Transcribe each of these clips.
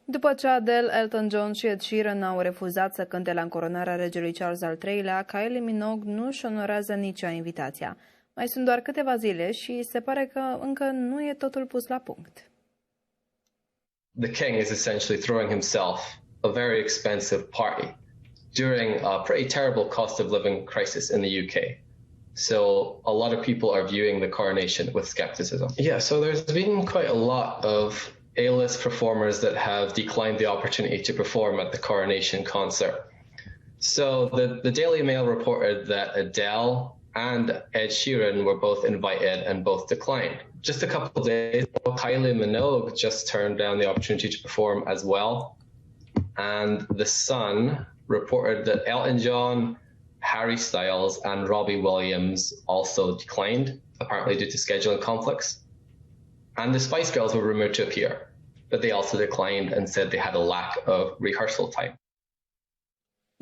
După ce Adele, Elton John și Ed Sheeran au refuzat să cânte la încoronarea Regelui Charles al III-lea, Kylie Minogue nu își onorează nici ea invitația. Mai sunt doar câteva zile și se pare că încă nu e totul pus la punct. The king is essentially throwing himself a very expensive party during a pretty terrible cost of living crisis in the UK. So a lot of people are viewing the coronation with skepticism. Yeah, so there's been quite a lot of A-list performers that have declined the opportunity to perform at the coronation concert. So the Daily Mail reported that Adele and Ed Sheeran were both invited and both declined. Just a couple of days ago, Kylie Minogue just turned down the opportunity to perform as well. And The Sun reported that Elton John, Harry Styles and Robbie Williams also declined, apparently due to scheduling conflicts. And the Spice Girls were rumored to appear, but they also declined and said they had a lack of rehearsal time.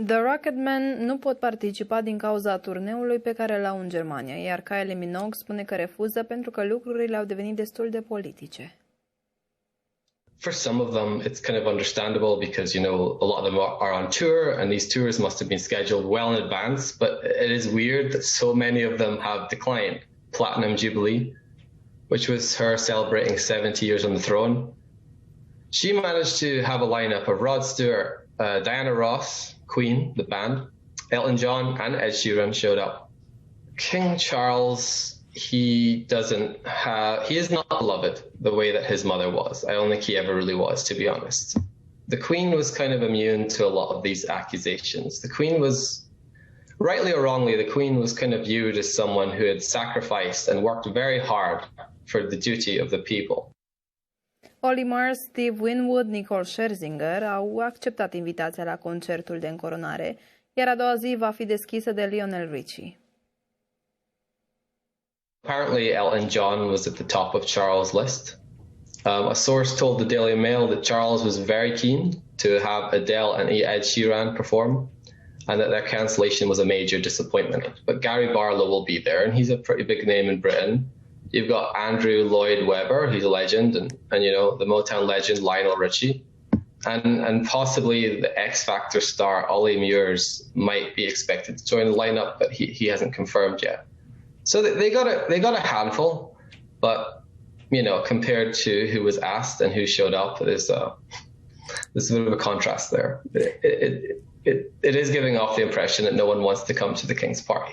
The Rocketmen nu pot participa din cauza turneului pe care l-au în Germania, iar Kylie Minogue spune că refuză pentru că lucrurile au devenit destul de politice. For some of them, it's kind of understandable because, you know, a lot of them are on tour and these tours must have been scheduled well in advance, but it is weird that so many of them have declined. Platinum Jubilee, which was her celebrating 70 years on the throne. She managed to have a lineup of Rod Stewart, Diana Ross, Queen, the band, Elton John and Ed Sheeran showed up. King Charles, he is not beloved the way that his mother was. I don't think he ever really was, to be honest. The Queen was kind of immune to a lot of these accusations. The Queen was, rightly or wrongly, the Queen was kind of viewed as someone who had sacrificed and worked very hard for the duty of the people. Olly Murs, Steve Winwood, Nicole Scherzinger au acceptat invitația la concertul de încoronare, iar a doua zi va fi deschisă de Lionel Richie. Apparently, Elton John was at the top of Charles' list. A source told the Daily Mail that Charles was very keen to have Adele and Ed Sheeran perform, and that their cancellation was a major disappointment. But Gary Barlow will be there, and he's a pretty big name in Britain. You've got Andrew Lloyd Webber, he's a legend, and you know, the Motown legend Lionel Richie. And possibly the X Factor star Olly Murs might be expected to join the lineup, but he hasn't confirmed yet. So they got a handful, but you know, compared to who was asked and who showed up, there's a bit of a contrast there. It is giving off the impression that no one wants to come to the King's party.